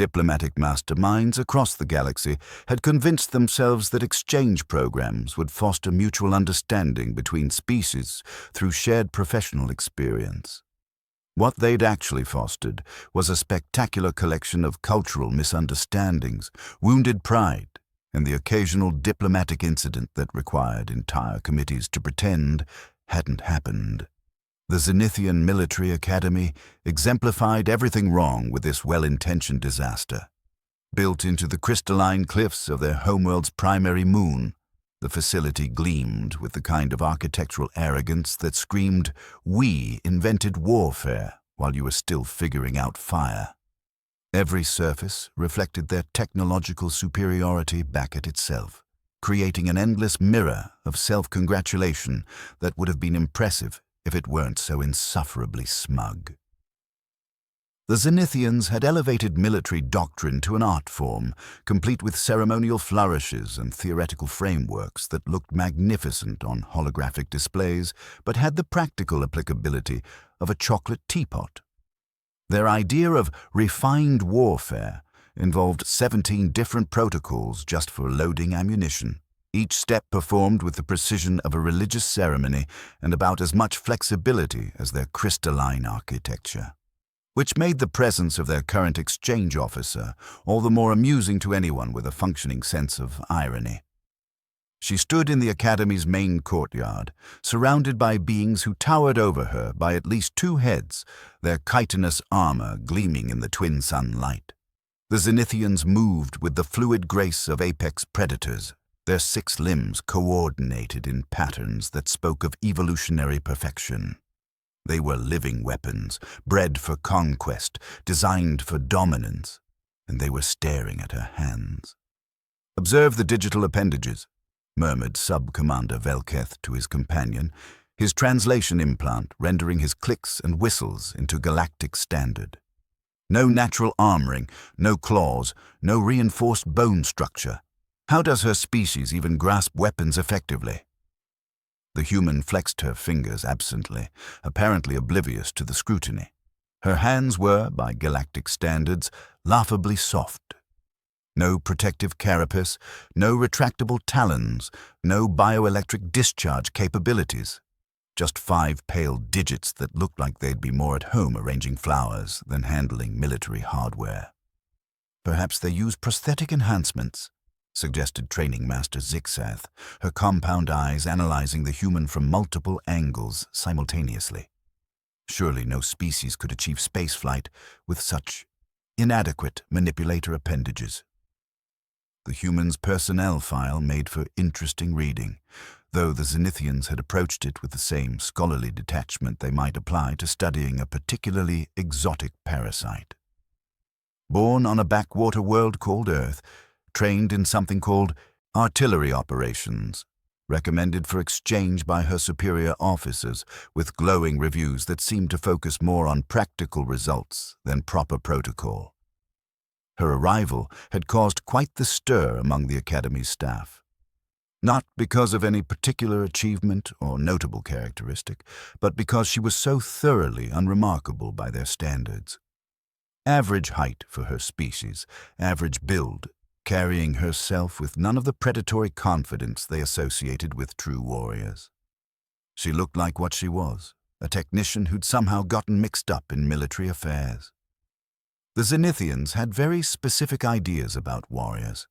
Diplomatic masterminds across the galaxy had convinced themselves that exchange programs would foster mutual understanding between species through shared professional experience. What they'd actually fostered was a spectacular collection of cultural misunderstandings, wounded pride, and the occasional diplomatic incident that required entire committees to pretend hadn't happened. The Zenithian Military Academy exemplified everything wrong with this well-intentioned disaster. Built into the crystalline cliffs of their homeworld's primary moon, the facility gleamed with the kind of architectural arrogance that screamed, "We invented warfare while you were still figuring out fire." Every surface reflected their technological superiority back at itself, creating an endless mirror of self-congratulation that would have been impressive if it weren't so insufferably smug. The Zenithians had elevated military doctrine to an art form, complete with ceremonial flourishes and theoretical frameworks that looked magnificent on holographic displays, but had the practical applicability of a chocolate teapot. Their idea of refined warfare involved 17 different protocols just for loading ammunition, each step performed with the precision of a religious ceremony and about as much flexibility as their crystalline architecture, which made the presence of their current exchange officer all the more amusing to anyone with a functioning sense of irony. She stood in the Academy's main courtyard, surrounded by beings who towered over her by at least 2 heads, their chitinous armor gleaming in the twin sunlight. The Zenithians moved with the fluid grace of apex predators, their 6 limbs coordinated in patterns that spoke of evolutionary perfection. They were living weapons, bred for conquest, designed for dominance, and they were staring at her hands. "Observe the digital appendages," murmured Sub-Commander Velketh to his companion, his translation implant rendering his clicks and whistles into galactic standard. "No natural armoring, no claws, no reinforced bone structure. How does her species even grasp weapons effectively?" The human flexed her fingers absently, apparently oblivious to the scrutiny. Her hands were, by galactic standards, laughably soft. No protective carapace, no retractable talons, no bioelectric discharge capabilities. Just 5 pale digits that looked like they'd be more at home arranging flowers than handling military hardware. "Perhaps they use prosthetic enhancements," suggested Training Master Zixath, her compound eyes analyzing the human from multiple angles simultaneously. Surely no species could achieve spaceflight with such inadequate manipulator appendages. The human's personnel file made for interesting reading, though the Zenithians had approached it with the same scholarly detachment they might apply to studying a particularly exotic parasite. Born on a backwater world called Earth, trained in something called artillery operations, recommended for exchange by her superior officers with glowing reviews that seemed to focus more on practical results than proper protocol. Her arrival had caused quite the stir among the Academy's staff. Not because of any particular achievement or notable characteristic, but because she was so thoroughly unremarkable by their standards. Average height for her species, average build, carrying herself with none of the predatory confidence they associated with true warriors. She looked like what she was, a technician who'd somehow gotten mixed up in military affairs. The Zenithians had very specific ideas about warriors.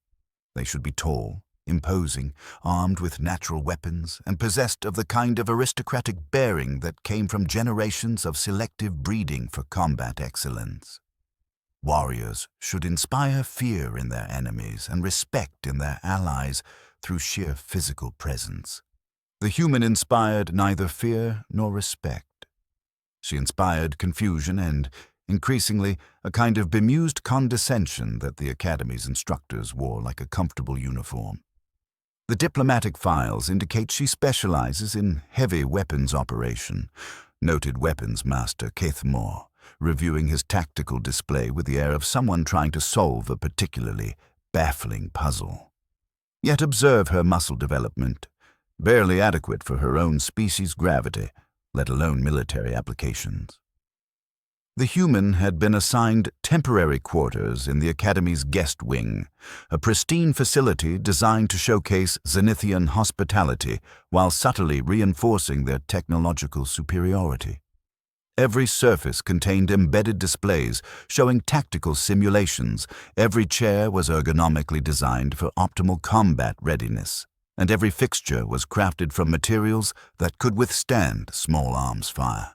They should be tall, imposing, armed with natural weapons, and possessed of the kind of aristocratic bearing that came from generations of selective breeding for combat excellence. Warriors should inspire fear in their enemies and respect in their allies through sheer physical presence. The human inspired neither fear nor respect. She inspired confusion and, increasingly, a kind of bemused condescension that the Academy's instructors wore like a comfortable uniform. The diplomatic files indicate she specializes in heavy weapons operation, noted weapons master Kaithmore, reviewing his tactical display with the air of someone trying to solve a particularly baffling puzzle. Yet observe her muscle development, barely adequate for her own species' gravity, let alone military applications. The human had been assigned temporary quarters in the Academy's guest wing, a pristine facility designed to showcase Zenithian hospitality while subtly reinforcing their technological superiority. Every surface contained embedded displays showing tactical simulations, every chair was ergonomically designed for optimal combat readiness, and every fixture was crafted from materials that could withstand small arms fire.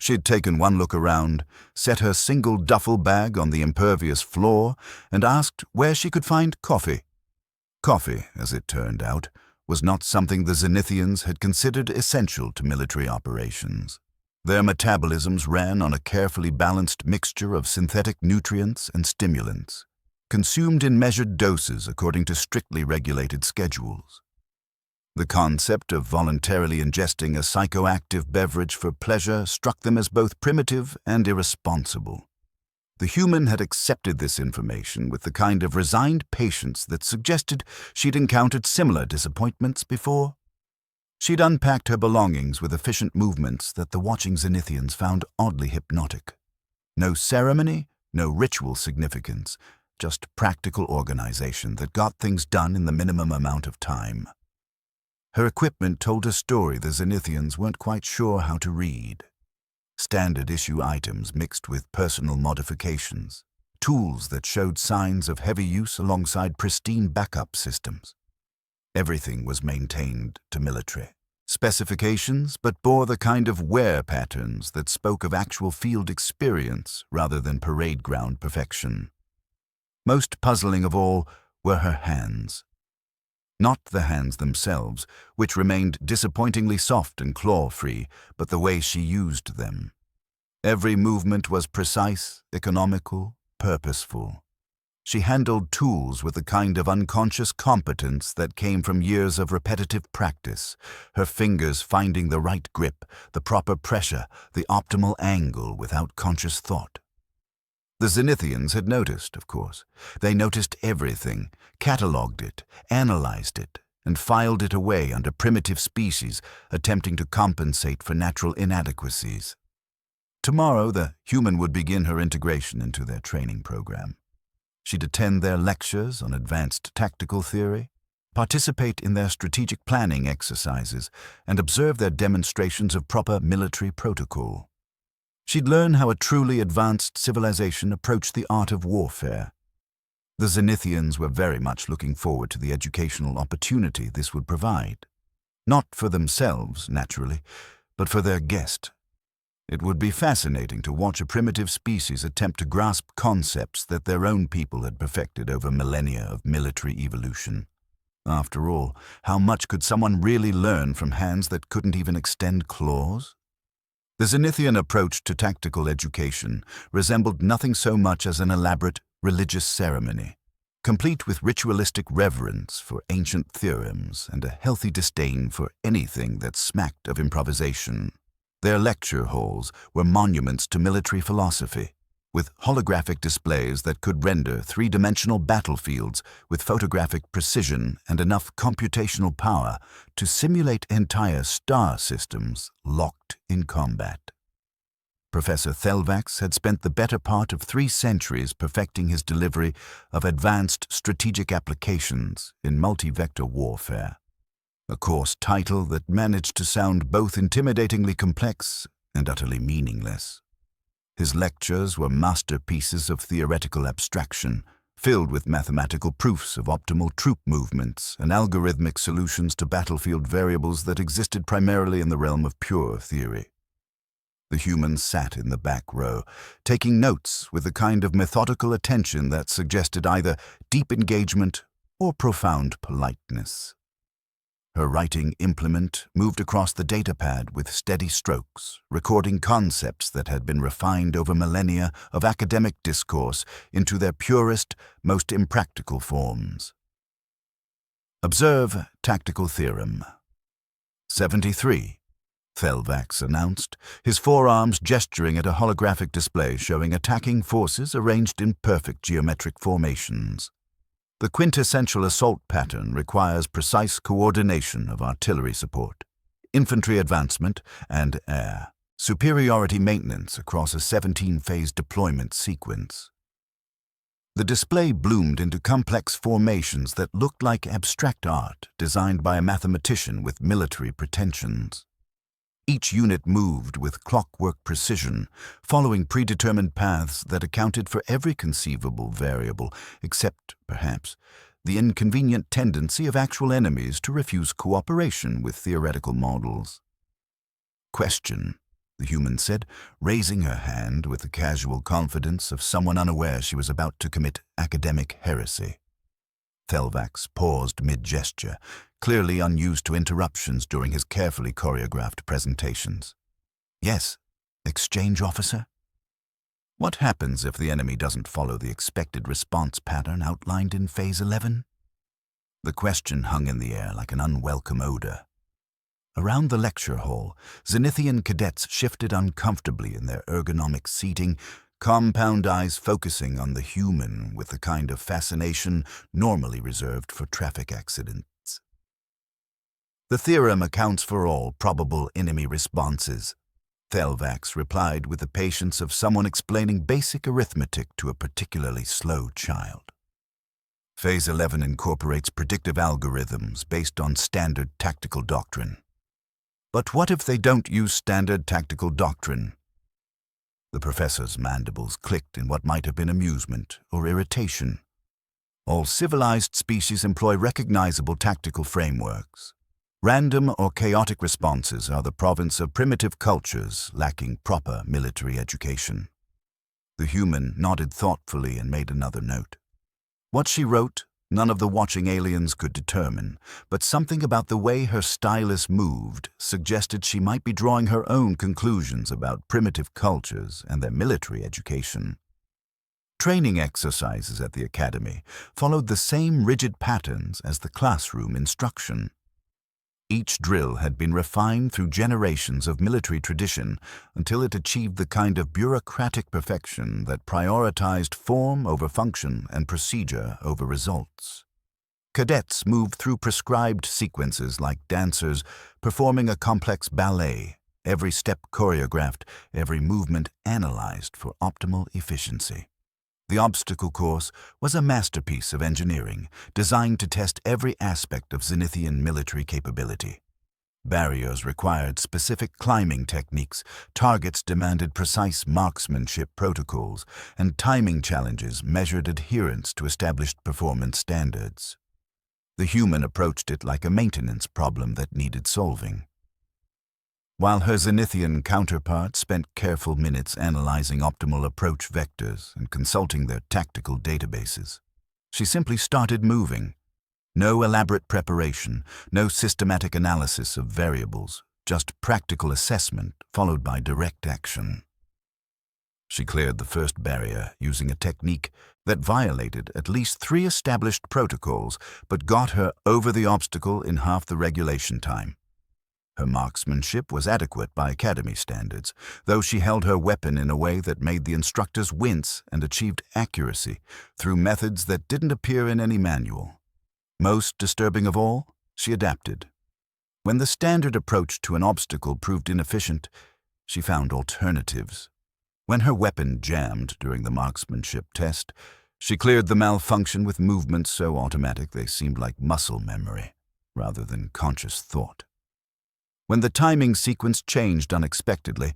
She'd taken one look around, set her single duffel bag on the impervious floor, and asked where she could find coffee. Coffee, as it turned out, was not something the Zenithians had considered essential to military operations. Their metabolisms ran on a carefully balanced mixture of synthetic nutrients and stimulants, consumed in measured doses according to strictly regulated schedules. The concept of voluntarily ingesting a psychoactive beverage for pleasure struck them as both primitive and irresponsible. The human had accepted this information with the kind of resigned patience that suggested she'd encountered similar disappointments before. She'd unpacked her belongings with efficient movements that the watching Zenithians found oddly hypnotic. No ceremony, no ritual significance, just practical organization that got things done in the minimum amount of time. Her equipment told a story the Zenithians weren't quite sure how to read. Standard issue items mixed with personal modifications, tools that showed signs of heavy use alongside pristine backup systems. Everything was maintained to military specifications, but bore the kind of wear patterns that spoke of actual field experience rather than parade ground perfection. Most puzzling of all were her hands. Not the hands themselves, which remained disappointingly soft and claw-free, but the way she used them. Every movement was precise, economical, purposeful. She handled tools with a kind of unconscious competence that came from years of repetitive practice, her fingers finding the right grip, the proper pressure, the optimal angle without conscious thought. The Zenithians had noticed, of course. They noticed everything, catalogued it, analyzed it, and filed it away under primitive species, attempting to compensate for natural inadequacies. Tomorrow, the human would begin her integration into their training program. She'd attend their lectures on advanced tactical theory, participate in their strategic planning exercises, and observe their demonstrations of proper military protocol. She'd learn how a truly advanced civilization approached the art of warfare. The Zenithians were very much looking forward to the educational opportunity this would provide. Not for themselves, naturally, but for their guest. It would be fascinating to watch a primitive species attempt to grasp concepts that their own people had perfected over millennia of military evolution. After all, how much could someone really learn from hands that couldn't even extend claws? The Zenithian approach to tactical education resembled nothing so much as an elaborate religious ceremony, complete with ritualistic reverence for ancient theorems and a healthy disdain for anything that smacked of improvisation. Their lecture halls were monuments to military philosophy, with holographic displays that could render three-dimensional battlefields with photographic precision and enough computational power to simulate entire star systems locked in combat. Professor Thelvax had spent the better part of 3 centuries perfecting his delivery of advanced strategic applications in multi-vector warfare, a course title that managed to sound both intimidatingly complex and utterly meaningless. His lectures were masterpieces of theoretical abstraction, filled with mathematical proofs of optimal troop movements and algorithmic solutions to battlefield variables that existed primarily in the realm of pure theory. The human sat in the back row, taking notes with the kind of methodical attention that suggested either deep engagement or profound politeness. Her writing implement moved across the datapad with steady strokes, recording concepts that had been refined over millennia of academic discourse into their purest, most impractical forms. Observe tactical theorem. 73, Thelvax announced, his forearms gesturing at a holographic display showing attacking forces arranged in perfect geometric formations. The quintessential assault pattern requires precise coordination of artillery support, infantry advancement, and air, superiority maintenance across a 17-phase deployment sequence. The display bloomed into complex formations that looked like abstract art designed by a mathematician with military pretensions. Each unit moved with clockwork precision, following predetermined paths that accounted for every conceivable variable, except, perhaps, the inconvenient tendency of actual enemies to refuse cooperation with theoretical models. "Question," the human said, raising her hand with the casual confidence of someone unaware she was about to commit academic heresy. Thelvax paused mid-gesture, clearly unused to interruptions during his carefully choreographed presentations. "Yes, exchange officer?" "What happens if the enemy doesn't follow the expected response pattern outlined in Phase 11? The question hung in the air like an unwelcome odor. Around the lecture hall, Zenithian cadets shifted uncomfortably in their ergonomic seating, compound eyes focusing on the human with the kind of fascination normally reserved for traffic accidents. "The theorem accounts for all probable enemy responses," Thelvax replied with the patience of someone explaining basic arithmetic to a particularly slow child. "Phase 11 incorporates predictive algorithms based on standard tactical doctrine." "But what if they don't use standard tactical doctrine?" The professor's mandibles clicked in what might have been amusement or irritation. "All civilized species employ recognizable tactical frameworks. Random or chaotic responses are the province of primitive cultures lacking proper military education." The human nodded thoughtfully and made another note. What she wrote, none of the watching aliens could determine, but something about the way her stylus moved suggested she might be drawing her own conclusions about primitive cultures and their military education. Training exercises at the academy followed the same rigid patterns as the classroom instruction. Each drill had been refined through generations of military tradition until it achieved the kind of bureaucratic perfection that prioritized form over function and procedure over results. Cadets moved through prescribed sequences like dancers performing a complex ballet, every step choreographed, every movement analyzed for optimal efficiency. The obstacle course was a masterpiece of engineering, designed to test every aspect of Zenithian military capability. Barriers required specific climbing techniques, targets demanded precise marksmanship protocols, and timing challenges measured adherence to established performance standards. The human approached it like a maintenance problem that needed solving. While her Zenithian counterpart spent careful minutes analyzing optimal approach vectors and consulting their tactical databases, she simply started moving. No elaborate preparation, no systematic analysis of variables, just practical assessment followed by direct action. She cleared the first barrier using a technique that violated at least 3 established protocols but got her over the obstacle in half the regulation time. Her marksmanship was adequate by academy standards, though she held her weapon in a way that made the instructors wince and achieved accuracy through methods that didn't appear in any manual. Most disturbing of all, she adapted. When the standard approach to an obstacle proved inefficient, she found alternatives. When her weapon jammed during the marksmanship test, she cleared the malfunction with movements so automatic they seemed like muscle memory rather than conscious thought. When the timing sequence changed unexpectedly,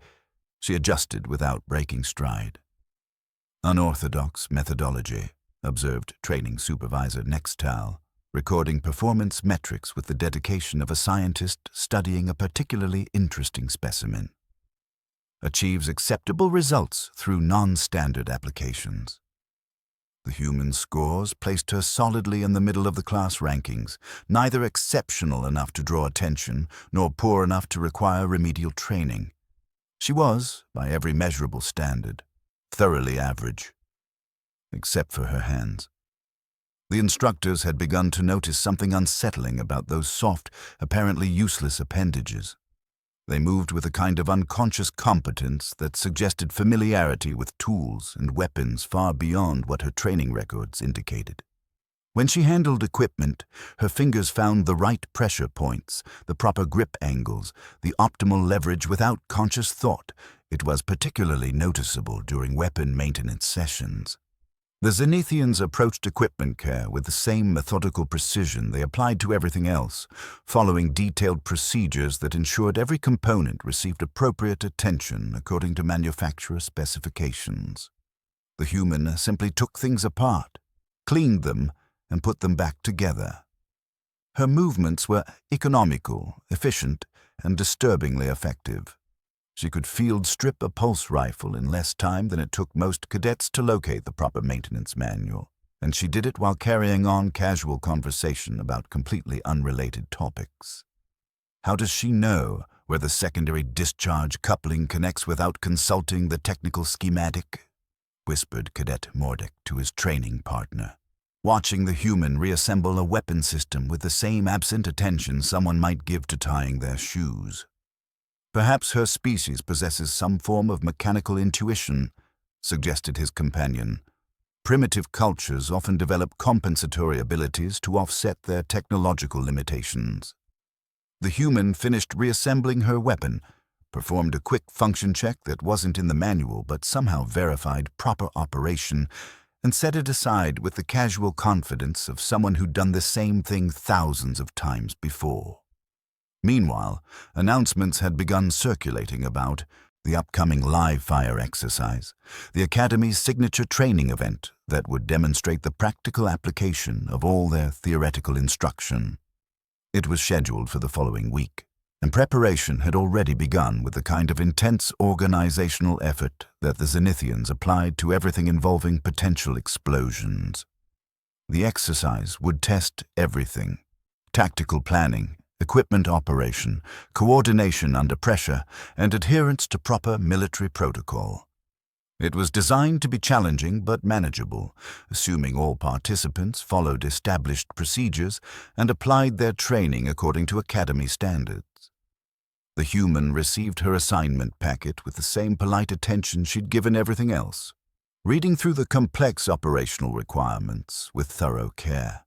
she adjusted without breaking stride. "Unorthodox methodology," observed training supervisor Nextal, recording performance metrics with the dedication of a scientist studying a particularly interesting specimen. "Achieves acceptable results through non-standard applications." The human scores placed her solidly in the middle of the class rankings, neither exceptional enough to draw attention nor poor enough to require remedial training. She was, by every measurable standard, thoroughly average, except for her hands. The instructors had begun to notice something unsettling about those soft, apparently useless appendages. They moved with a kind of unconscious competence that suggested familiarity with tools and weapons far beyond what her training records indicated. When she handled equipment, her fingers found the right pressure points, the proper grip angles, the optimal leverage without conscious thought. It was particularly noticeable during weapon maintenance sessions. The Zenithians approached equipment care with the same methodical precision they applied to everything else, following detailed procedures that ensured every component received appropriate attention according to manufacturer specifications. The human simply took things apart, cleaned them, and put them back together. Her movements were economical, efficient, and disturbingly effective. She could field-strip a pulse rifle in less time than it took most cadets to locate the proper maintenance manual, and she did it while carrying on casual conversation about completely unrelated topics. How does she know where the secondary discharge coupling connects without consulting the technical schematic? Whispered Cadet Mordek to his training partner, watching the human reassemble a weapon system with the same absent attention someone might give to tying their shoes. Perhaps her species possesses some form of mechanical intuition, suggested his companion. Primitive cultures often develop compensatory abilities to offset their technological limitations. The human finished reassembling her weapon, performed a quick function check that wasn't in the manual but somehow verified proper operation, and set it aside with the casual confidence of someone who'd done the same thing thousands of times before. Meanwhile, announcements had begun circulating about the upcoming live fire exercise, the Academy's signature training event that would demonstrate the practical application of all their theoretical instruction. It was scheduled for the following week, and preparation had already begun with the kind of intense organizational effort that the Zenithians applied to everything involving potential explosions. The exercise would test everything: tactical planning, equipment operation, coordination under pressure, and adherence to proper military protocol. It was designed to be challenging but manageable, assuming all participants followed established procedures and applied their training according to Academy standards. The human received her assignment packet with the same polite attention she'd given everything else, reading through the complex operational requirements with thorough care.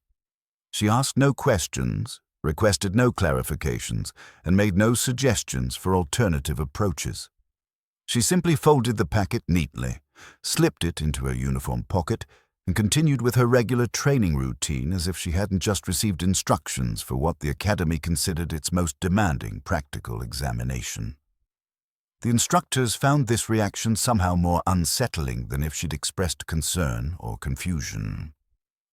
She asked no questions, requested no clarifications, and made no suggestions for alternative approaches. She simply folded the packet neatly, slipped it into her uniform pocket, and continued with her regular training routine as if she hadn't just received instructions for what the Academy considered its most demanding practical examination. The instructors found this reaction somehow more unsettling than if she'd expressed concern or confusion.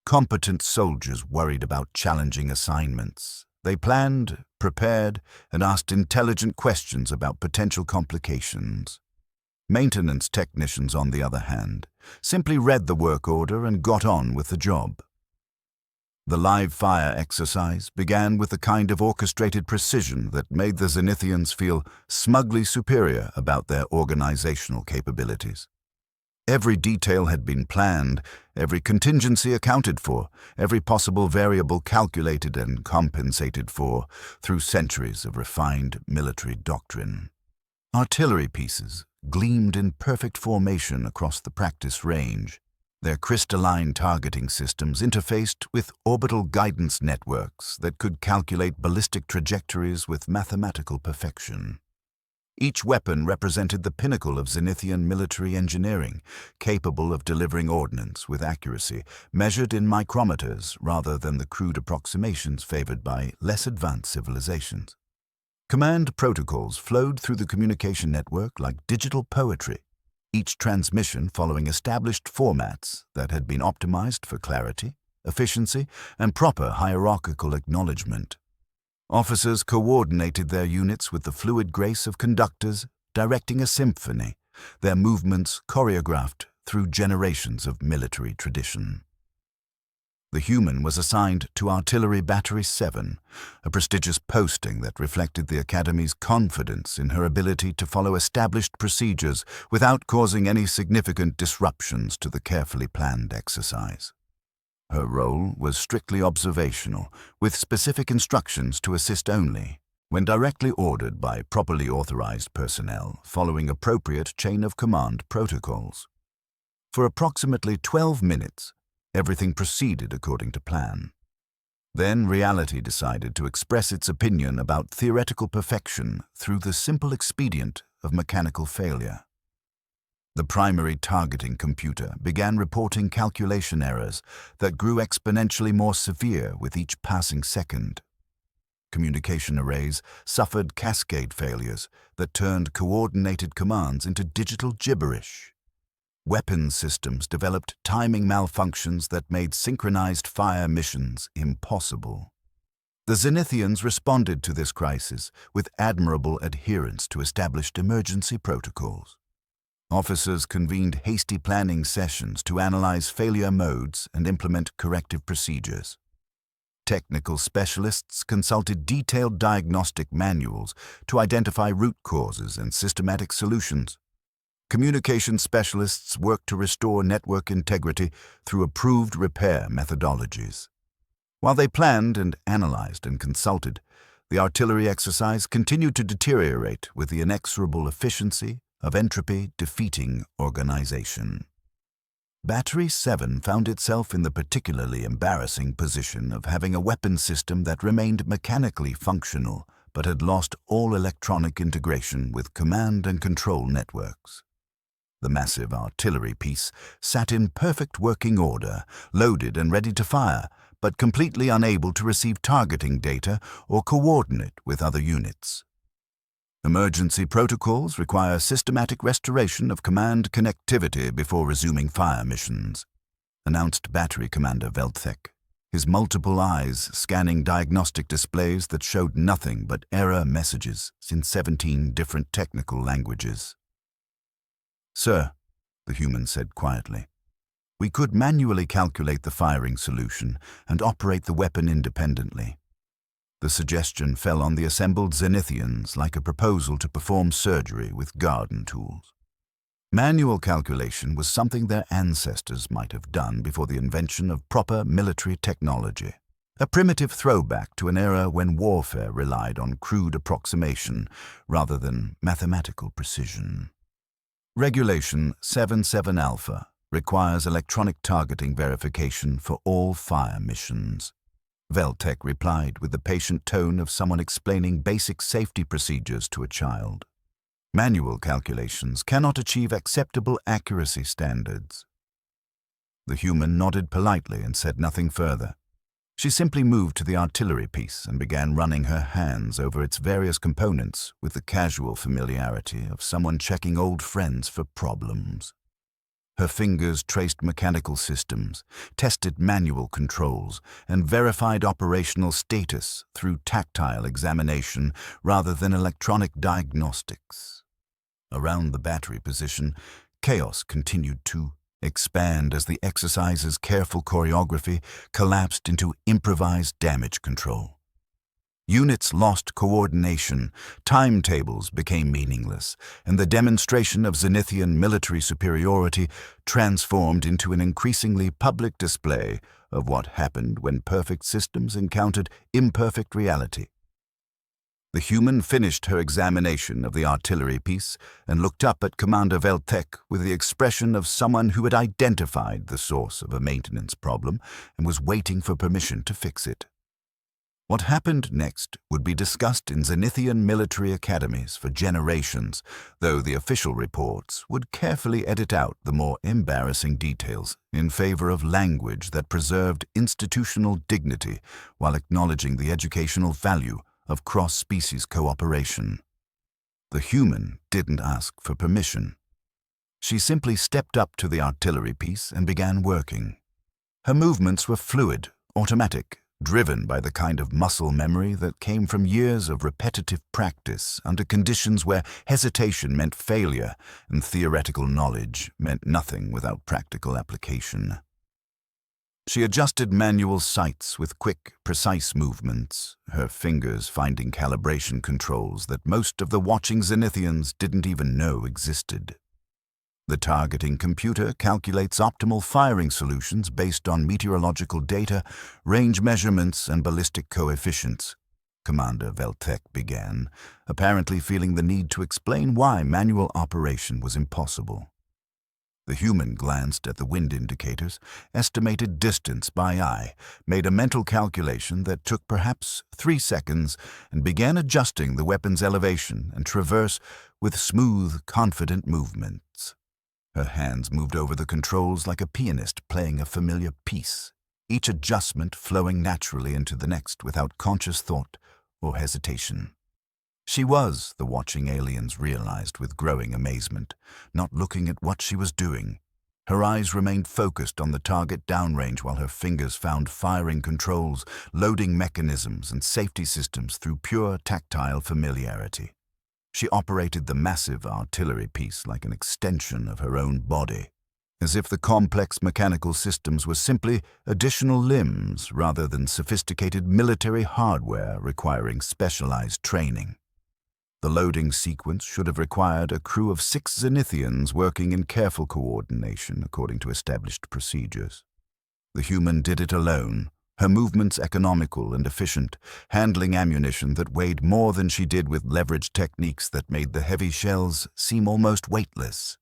Competent soldiers worried about challenging assignments. They planned, prepared, and asked intelligent questions about potential complications. Maintenance technicians, on the other hand, simply read the work order and got on with the job. The live fire exercise began with the kind of orchestrated precision that made the Zenithians feel smugly superior about their organizational capabilities. Every detail had been planned, every contingency accounted for, every possible variable calculated and compensated for through centuries of refined military doctrine. Artillery pieces gleamed in perfect formation across the practice range, their crystalline targeting systems interfaced with orbital guidance networks that could calculate ballistic trajectories with mathematical perfection. Each weapon represented the pinnacle of Zenithian military engineering, capable of delivering ordnance with accuracy, measured in micrometers rather than the crude approximations favored by less advanced civilizations. Command protocols flowed through the communication network like digital poetry, each transmission following established formats that had been optimized for clarity, efficiency, and proper hierarchical acknowledgement. Officers coordinated their units with the fluid grace of conductors directing a symphony, their movements choreographed through generations of military tradition. The human was assigned to Artillery Battery 7, a prestigious posting that reflected the Academy's confidence in her ability to follow established procedures without causing any significant disruptions to the carefully planned exercise. Her role was strictly observational, with specific instructions to assist only, when directly ordered by properly authorized personnel following appropriate chain of command protocols. For approximately 12 minutes, everything proceeded according to plan. Then reality decided to express its opinion about theoretical perfection through the simple expedient of mechanical failure. The primary targeting computer began reporting calculation errors that grew exponentially more severe with each passing second. Communication arrays suffered cascade failures that turned coordinated commands into digital gibberish. Weapons systems developed timing malfunctions that made synchronized fire missions impossible. The Zenithians responded to this crisis with admirable adherence to established emergency protocols. Officers convened hasty planning sessions to analyze failure modes and implement corrective procedures. Technical specialists consulted detailed diagnostic manuals to identify root causes and systematic solutions. Communication specialists worked to restore network integrity through approved repair methodologies. While they planned and analyzed and consulted, the artillery exercise continued to deteriorate with the inexorable efficiency of entropy-defeating organization. Battery 7 found itself in the particularly embarrassing position of having a weapon system that remained mechanically functional but had lost all electronic integration with command and control networks. The massive artillery piece sat in perfect working order, loaded and ready to fire, but completely unable to receive targeting data or coordinate with other units. Emergency protocols require systematic restoration of command connectivity before resuming fire missions, announced Battery Commander Veltek, his multiple eyes scanning diagnostic displays that showed nothing but error messages in 17 different technical languages. "Sir," the human said quietly, "we could manually calculate the firing solution and operate the weapon independently." The suggestion fell on the assembled Zenithians like a proposal to perform surgery with garden tools. Manual calculation was something their ancestors might have done before the invention of proper military technology, a primitive throwback to an era when warfare relied on crude approximation rather than mathematical precision. Regulation 77 Alpha requires electronic targeting verification for all fire missions. Veltek replied with the patient tone of someone explaining basic safety procedures to a child. Manual calculations cannot achieve acceptable accuracy standards. The human nodded politely and said nothing further. She simply moved to the artillery piece and began running her hands over its various components with the casual familiarity of someone checking old friends for problems. Her fingers traced mechanical systems, tested manual controls, and verified operational status through tactile examination rather than electronic diagnostics. Around the battery position, chaos continued to expand as the exercise's careful choreography collapsed into improvised damage control. Units lost coordination, timetables became meaningless, and the demonstration of Zenithian military superiority transformed into an increasingly public display of what happened when perfect systems encountered imperfect reality. The human finished her examination of the artillery piece and looked up at Commander Veltek with the expression of someone who had identified the source of a maintenance problem and was waiting for permission to fix it. What happened next would be discussed in Zenithian military academies for generations, though the official reports would carefully edit out the more embarrassing details in favor of language that preserved institutional dignity while acknowledging the educational value of cross-species cooperation. The human didn't ask for permission. She simply stepped up to the artillery piece and began working. Her movements were fluid, automatic, driven by the kind of muscle memory that came from years of repetitive practice under conditions where hesitation meant failure and theoretical knowledge meant nothing without practical application. She adjusted manual sights with quick, precise movements, her fingers finding calibration controls that most of the watching Zenithians didn't even know existed. The targeting computer calculates optimal firing solutions based on meteorological data, range measurements, and ballistic coefficients, Commander Veltek began, apparently feeling the need to explain why manual operation was impossible. The human glanced at the wind indicators, estimated distance by eye, made a mental calculation that took perhaps 3 seconds, and began adjusting the weapon's elevation and traverse with smooth, confident movements. Her hands moved over the controls like a pianist playing a familiar piece, each adjustment flowing naturally into the next without conscious thought or hesitation. She was, the watching aliens realized with growing amazement, not looking at what she was doing. Her eyes remained focused on the target downrange while her fingers found firing controls, loading mechanisms, and safety systems through pure tactile familiarity. She operated the massive artillery piece like an extension of her own body, as if the complex mechanical systems were simply additional limbs rather than sophisticated military hardware requiring specialized training. The loading sequence should have required a crew of 6 Zenithians working in careful coordination according to established procedures. The human did it alone, her movements economical and efficient, handling ammunition that weighed more than she did with leverage techniques that made the heavy shells seem almost weightless.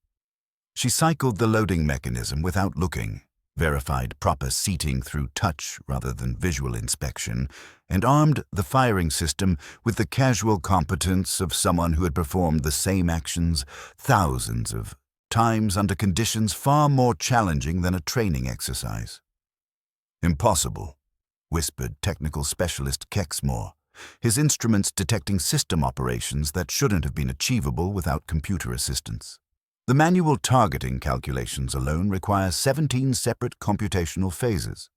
She cycled the loading mechanism without looking, verified proper seating through touch rather than visual inspection, and armed the firing system with the casual competence of someone who had performed the same actions thousands of times under conditions far more challenging than a training exercise. "Impossible," whispered technical specialist Kexmore, his instruments detecting system operations that shouldn't have been achievable without computer assistance. The manual targeting calculations alone require 17 separate computational phases.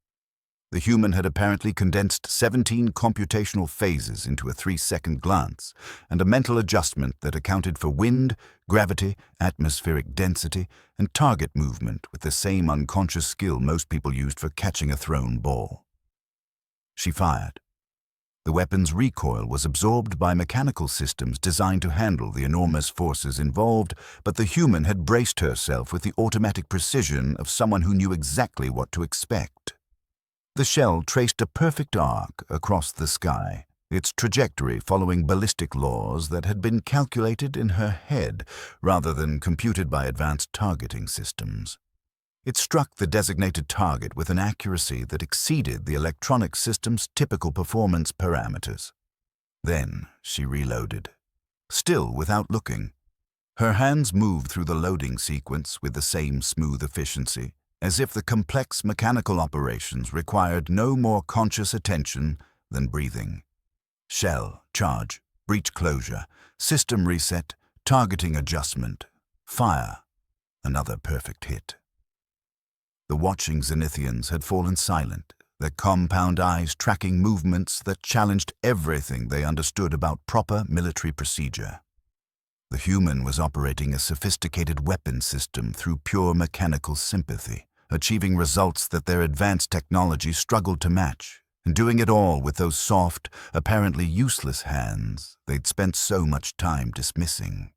The human had apparently condensed 17 computational phases into a 3-second glance, and a mental adjustment that accounted for wind, gravity, atmospheric density, and target movement with the same unconscious skill most people used for catching a thrown ball. She fired. The weapon's recoil was absorbed by mechanical systems designed to handle the enormous forces involved, but the human had braced herself with the automatic precision of someone who knew exactly what to expect. The shell traced a perfect arc across the sky, its trajectory following ballistic laws that had been calculated in her head rather than computed by advanced targeting systems. It struck the designated target with an accuracy that exceeded the electronic system's typical performance parameters. Then she reloaded, still without looking. Her hands moved through the loading sequence with the same smooth efficiency, as if the complex mechanical operations required no more conscious attention than breathing. Shell, charge, breach closure, system reset, targeting adjustment, fire, another perfect hit. The watching Zenithians had fallen silent, their compound eyes tracking movements that challenged everything they understood about proper military procedure. The human was operating a sophisticated weapon system through pure mechanical sympathy, achieving results that their advanced technology struggled to match, and doing it all with those soft, apparently useless hands they'd spent so much time dismissing.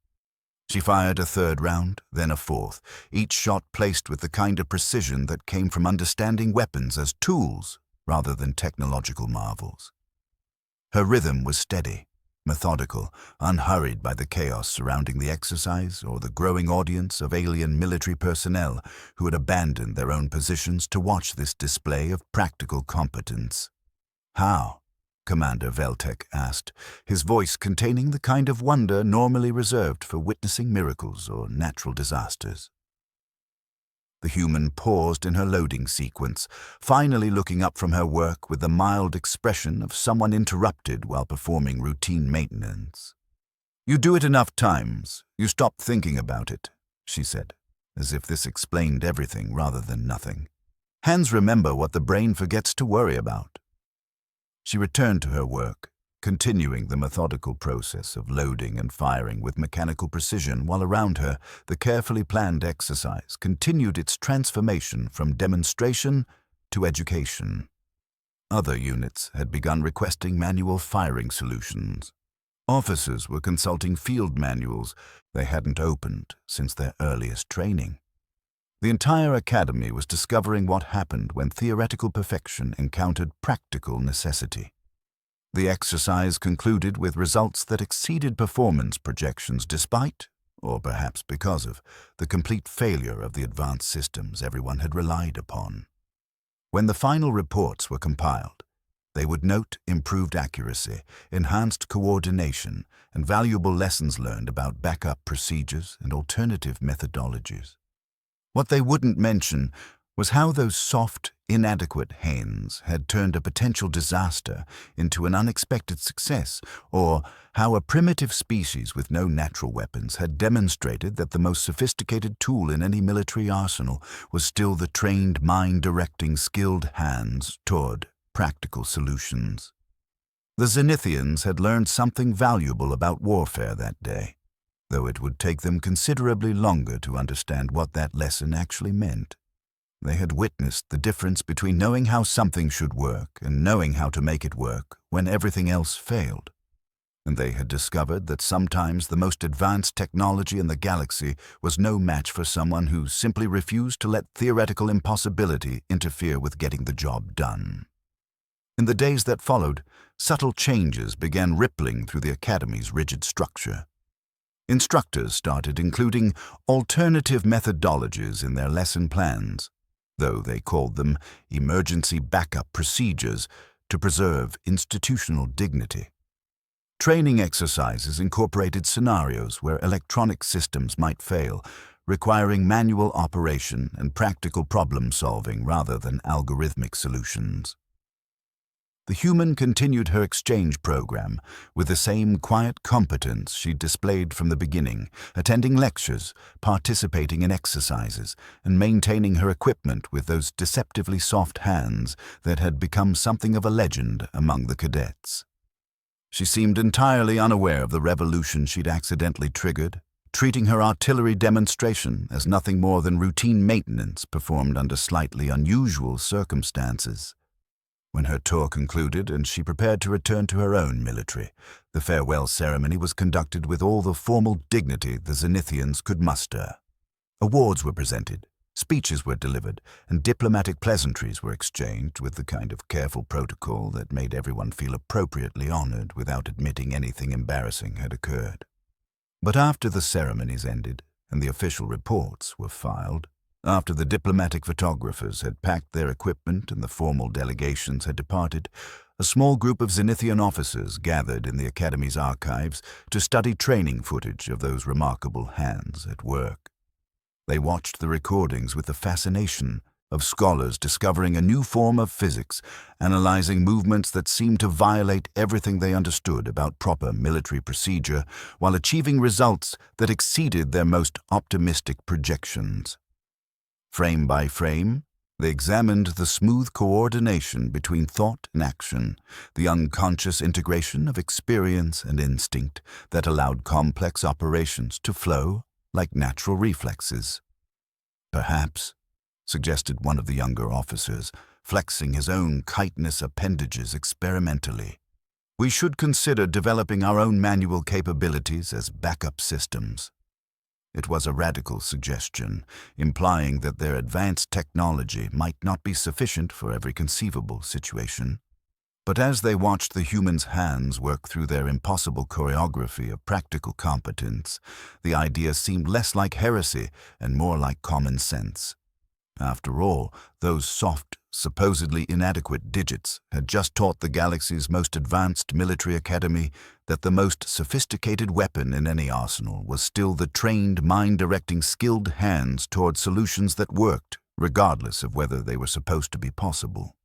She fired a 3rd round, then a 4th, each shot placed with the kind of precision that came from understanding weapons as tools rather than technological marvels. Her rhythm was steady, methodical, unhurried by the chaos surrounding the exercise or the growing audience of alien military personnel who had abandoned their own positions to watch this display of practical competence. "How?" Commander Veltek asked, his voice containing the kind of wonder normally reserved for witnessing miracles or natural disasters. The human paused in her loading sequence, finally looking up from her work with the mild expression of someone interrupted while performing routine maintenance. "You do it enough times, you stop thinking about it," she said, as if this explained everything rather than nothing. "Hands remember what the brain forgets to worry about." She returned to her work, continuing the methodical process of loading and firing with mechanical precision while around her the carefully planned exercise continued its transformation from demonstration to education. Other units had begun requesting manual firing solutions. Officers were consulting field manuals they hadn't opened since their earliest training. The entire academy was discovering what happened when theoretical perfection encountered practical necessity. The exercise concluded with results that exceeded performance projections despite, or perhaps because of the complete failure of the advanced systems everyone had relied upon. When the final reports were compiled, they would note improved accuracy, enhanced coordination, and valuable lessons learned about backup procedures and alternative methodologies. What they wouldn't mention was how those soft, inadequate hands had turned a potential disaster into an unexpected success, or how a primitive species with no natural weapons had demonstrated that the most sophisticated tool in any military arsenal was still the trained mind-directing skilled hands toward practical solutions. The Zenithians had learned something valuable about warfare that day, though it would take them considerably longer to understand what that lesson actually meant. They had witnessed the difference between knowing how something should work and knowing how to make it work when everything else failed. And they had discovered that sometimes the most advanced technology in the galaxy was no match for someone who simply refused to let theoretical impossibility interfere with getting the job done. In the days that followed, subtle changes began rippling through the Academy's rigid structure. Instructors started including alternative methodologies in their lesson plans, though they called them emergency backup procedures to preserve institutional dignity. Training exercises incorporated scenarios where electronic systems might fail, requiring manual operation and practical problem-solving rather than algorithmic solutions. The human continued her exchange program with the same quiet competence she displayed from the beginning, attending lectures, participating in exercises, and maintaining her equipment with those deceptively soft hands that had become something of a legend among the cadets. She seemed entirely unaware of the revolution she'd accidentally triggered, treating her artillery demonstration as nothing more than routine maintenance performed under slightly unusual circumstances. When her tour concluded and she prepared to return to her own military, the farewell ceremony was conducted with all the formal dignity the Zenithians could muster. Awards were presented, speeches were delivered, and diplomatic pleasantries were exchanged with the kind of careful protocol that made everyone feel appropriately honored without admitting anything embarrassing had occurred. But after the ceremonies ended and the official reports were filed, after the diplomatic photographers had packed their equipment and the formal delegations had departed, a small group of Zenithian officers gathered in the Academy's archives to study training footage of those remarkable hands at work. They watched the recordings with the fascination of scholars discovering a new form of physics, analyzing movements that seemed to violate everything they understood about proper military procedure, while achieving results that exceeded their most optimistic projections. Frame by frame, they examined the smooth coordination between thought and action, the unconscious integration of experience and instinct that allowed complex operations to flow like natural reflexes. Perhaps, suggested one of the younger officers, flexing his own chitinous appendages experimentally, we should consider developing our own manual capabilities as backup systems. It was a radical suggestion, implying that their advanced technology might not be sufficient for every conceivable situation. But as they watched the humans' hands work through their impossible choreography of practical competence, the idea seemed less like heresy and more like common sense. After all, those soft, supposedly inadequate digits had just taught the galaxy's most advanced military academy that the most sophisticated weapon in any arsenal was still the trained, mind-directing, skilled hands toward solutions that worked, regardless of whether they were supposed to be possible.